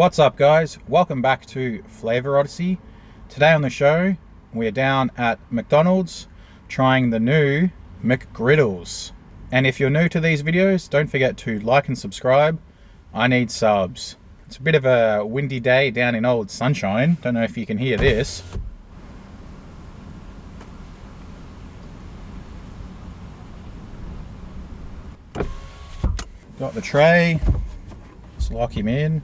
What's up, guys? Welcome back to Flavor Odyssey. Today on the show, we're down at McDonald's trying the new McGriddles. And if you're new to these videos, don't forget to like and subscribe. I need subs. It's a bit of a windy day down in old Sunshine. Don't know if you can hear this. Got the tray. Let's lock him in.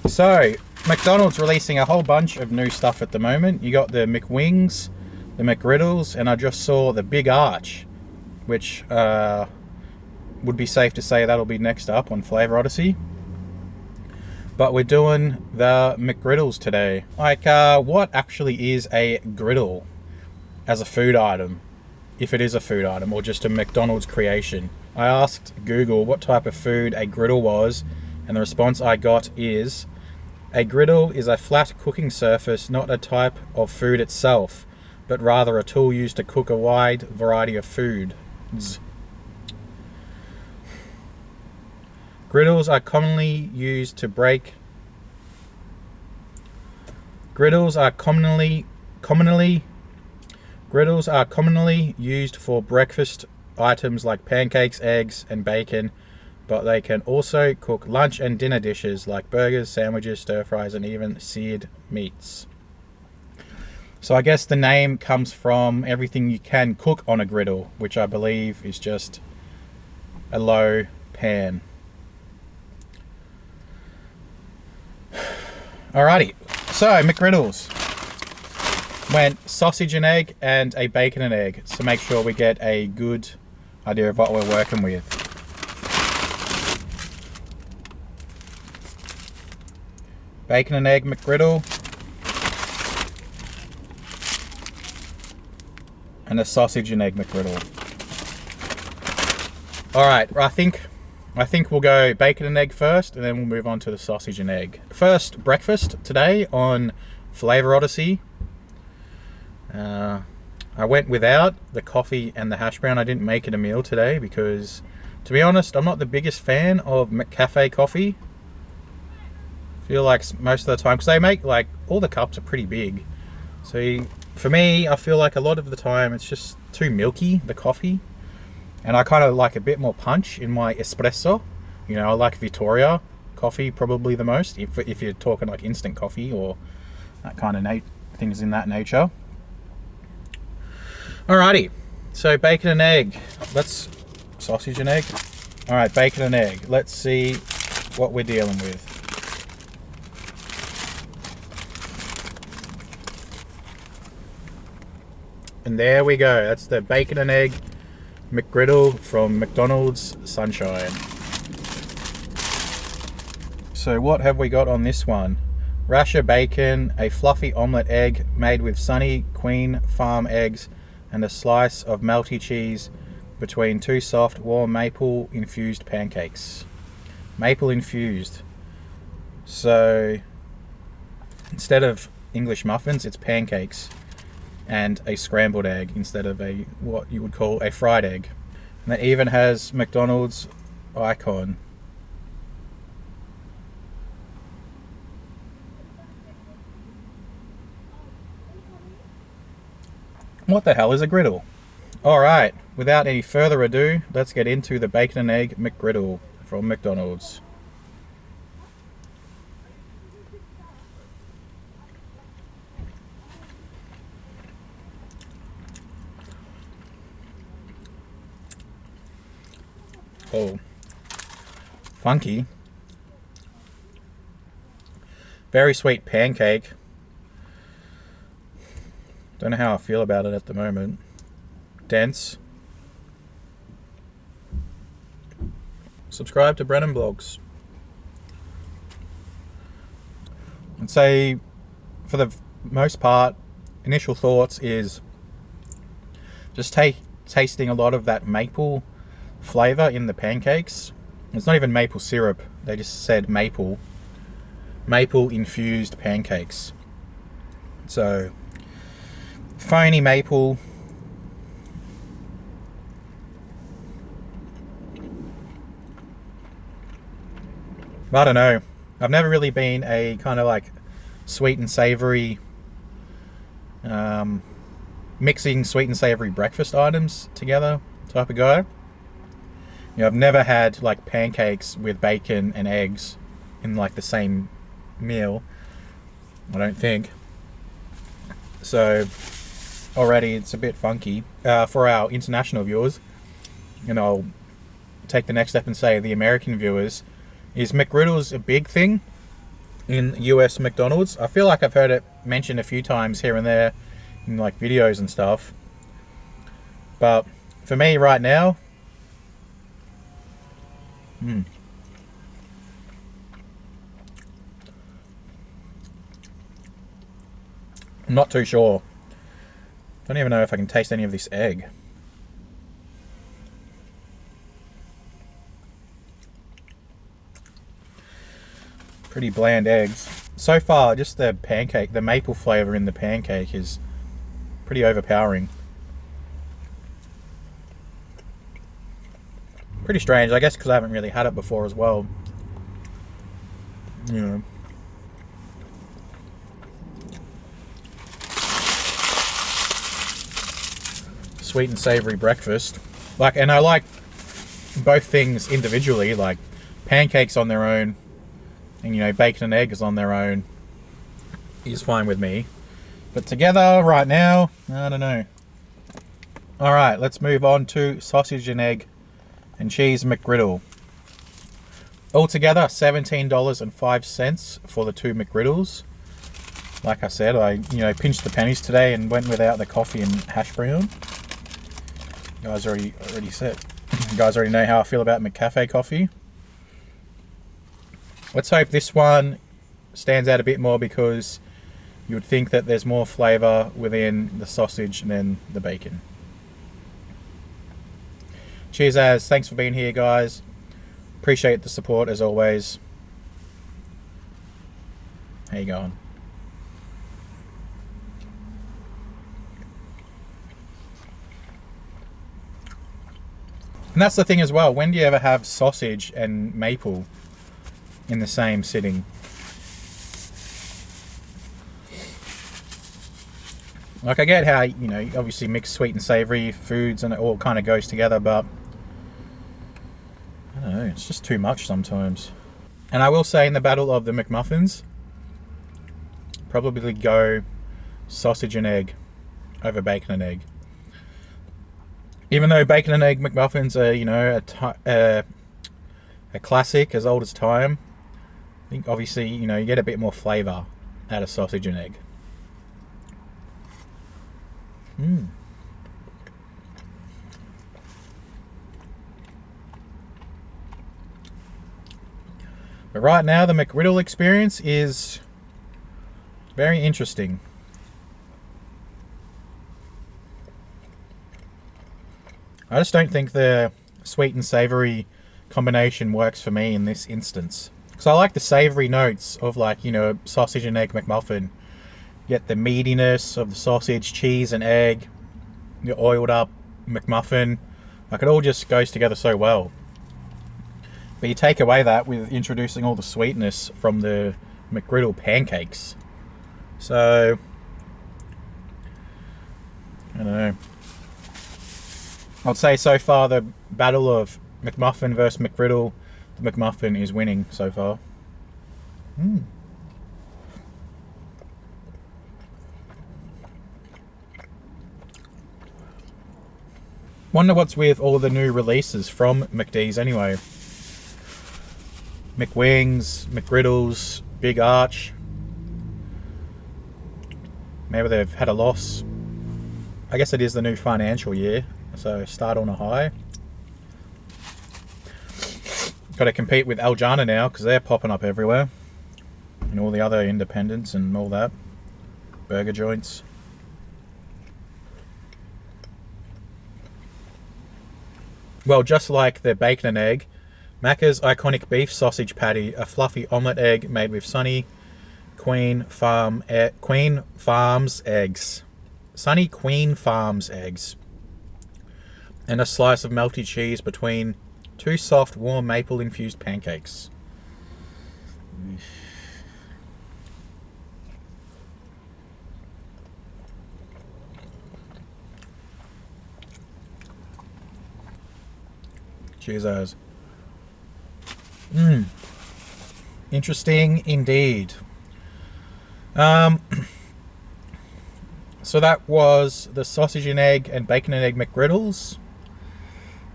So, McDonald's releasing a whole bunch of new stuff at the moment. You got the McWings, the McGriddles, and I just saw the Big Arch, which would be safe to say that'll be next up on Flavor Odyssey. But we're doing the McGriddles today. Like, what actually is a griddle as a food item? If it is a food item or just a McDonald's creation. I asked Google what type of food a griddle was, and the response I got is, a griddle is a flat cooking surface, not a type of food itself, but rather a tool used to cook a wide variety of foods. Griddles are commonly used to break. Griddles are commonly used for breakfast items like pancakes, eggs, and bacon, but they can also cook lunch and dinner dishes like burgers, sandwiches, stir fries, and even seared meats. So I guess the name comes from everything you can cook on a griddle, which I believe is just a low pan. Alrighty, so McGriddles went sausage and egg and a bacon and egg to make sure we get a good idea of what we're working with. Bacon and egg McGriddle and a sausage and egg McGriddle. Alright, I think we'll go bacon and egg first, and then we'll move on to the sausage and egg. First, breakfast today on Flavor Odyssey. I went without the coffee and the hash brown. I didn't make it a meal today because, to be honest, I'm not the biggest fan of McCafe coffee. I feel like most of the time, because they make, like, all the cups are pretty big. So for me, I feel like a lot of the time it's just too milky, the coffee. And I kind of like a bit more punch in my espresso. You know, I like Victoria coffee probably the most, if you're talking like instant coffee or that kind of things in that nature. Alrighty, so bacon and egg. Sausage and egg. Alright, bacon and egg. Let's see what we're dealing with. And there we go. That's the bacon and egg McGriddle from McDonald's Sunshine. So what have we got on this one? Rasher bacon, a fluffy omelette egg made with Sunny Queen Farm eggs, and a slice of melty cheese between two soft, warm maple-infused pancakes. Maple infused. So instead of English muffins, it's pancakes and a scrambled egg instead of what you would call a fried egg. And it even has McDonald's icon. What the hell is a griddle? Alright, without any further ado, let's get into the bacon and egg McGriddle from McDonald's. Oh, funky. Very sweet pancake. Don't know how I feel about it at the moment. Dense. Subscribe to Brennan blogs. I'd say, for the most part, initial thoughts is just tasting a lot of that maple flavor in the pancakes. It's not even maple syrup. They just said maple infused pancakes. So phony maple. I don't know. I've never really been a kind of like sweet and savory, mixing sweet and savory breakfast items together type of guy. You know, I've never had like pancakes with bacon and eggs in like the same meal, I don't think. So already it's a bit funky. For our international viewers, and I'll take the next step and say the American viewers, is McGriddles a big thing in US McDonald's? I feel like I've heard it mentioned a few times here and there in like videos and stuff. But for me right now, I'm not too sure. Don't even know if I can taste any of this egg. Pretty bland eggs. So far, just the pancake, the maple flavor in the pancake is pretty overpowering. Pretty strange, I guess, because I haven't really had it before as well. You know. Sweet and savory breakfast. Like, and I like both things individually, like pancakes on their own, and you know, bacon and eggs on their own is fine with me. But together right now, I don't know. Alright, let's move on to sausage and egg and cheese McGriddle. Altogether, $17.05 for the 2 McGriddles. Like I said, I pinched the pennies today and went without the coffee and hash brown. You guys already said. You guys already know how I feel about McCafe coffee. Let's hope this one stands out a bit more, because you would think that there's more flavour within the sausage than the bacon. Cheers, thanks for being here, guys. Appreciate the support as always. How you going? And that's the thing as well. When do you ever have sausage and maple in the same sitting? Like, I get how, you know, you obviously mix sweet and savoury foods and it all kind of goes together, but I don't know, it's just too much sometimes. And I will say, in the battle of the McMuffins, probably go sausage and egg over bacon and egg. Even though bacon and egg McMuffins are, you know, a classic as old as time, I think obviously, you know, you get a bit more flavour out of sausage and egg. But right now, the McGriddle experience is very interesting. I just don't think the sweet and savoury combination works for me in this instance. Because I like the savoury notes of, like, you know, sausage and egg McMuffin. You get the meatiness of the sausage, cheese and egg, the oiled up McMuffin. Like, it all just goes together so well. But you take away that with introducing all the sweetness from the McGriddle pancakes. So, I don't know. I'd say so far the battle of McMuffin versus McGriddle, the McMuffin is winning so far. Wonder what's with all the new releases from McD's anyway. McWings, McGriddles, Big Arch. Maybe they've had a loss. I guess it is the new financial year, so start on a high. Got to compete with Aljana now, because they're popping up everywhere. And all the other independents and all that. Burger joints. Well, just like the bacon and egg, Macca's iconic beef sausage patty, a fluffy omelette egg made with Sunny Queen Farms eggs. Sunny Queen Farms eggs. And a slice of melted cheese between two soft, warm maple-infused pancakes. Jesus. Interesting indeed. So that was the sausage and egg and bacon and egg McGriddles.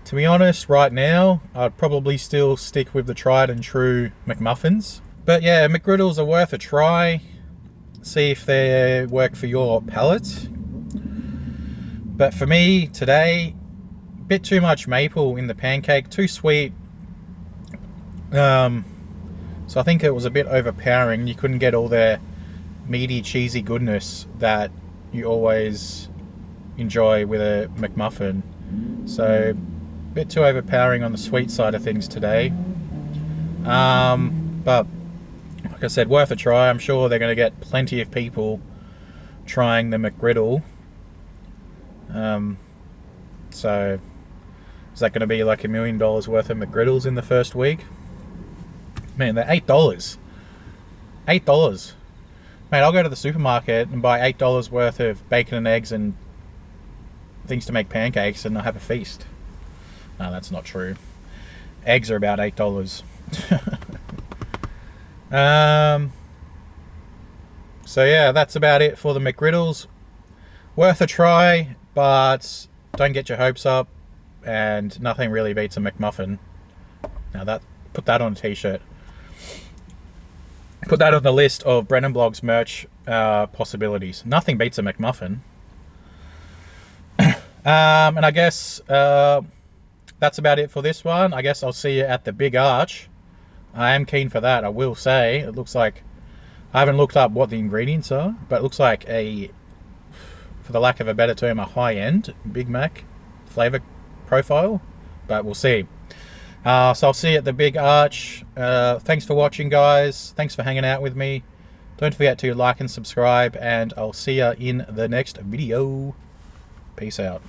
To be honest, right now, I'd probably still stick with the tried and true McMuffins. But yeah, McGriddles are worth a try. See if they work for your palate. But for me, today, a bit too much maple in the pancake, too sweet. So I think it was a bit overpowering. You couldn't get all the meaty, cheesy goodness that you always enjoy with a McMuffin. So a bit too overpowering on the sweet side of things today. But like I said, worth a try. I'm sure they're going to get plenty of people trying the McGriddle. So is that going to be like $1 million worth of McGriddles in the first week? Man, they're $8. $8. Mate, I'll go to the supermarket and buy $8 worth of bacon and eggs and things to make pancakes, and I'll have a feast. No, that's not true. Eggs are about $8. So yeah, that's about it for the McGriddles. Worth a try, but don't get your hopes up, and nothing really beats a McMuffin. Now put that on a t-shirt. Put that on the list of Brennan Blogs merch possibilities. Nothing beats a McMuffin. And I guess that's about it for this one. I guess I'll see you at the Big Arch. I am keen for that, I will say. It looks like, I haven't looked up what the ingredients are, but it looks like for the lack of a better term, a high-end Big Mac flavor profile. But we'll see. So I'll see you at the Big Arch. Thanks for watching, guys. Thanks for hanging out with me. Don't forget to like and subscribe, and I'll see you in the next video. Peace out.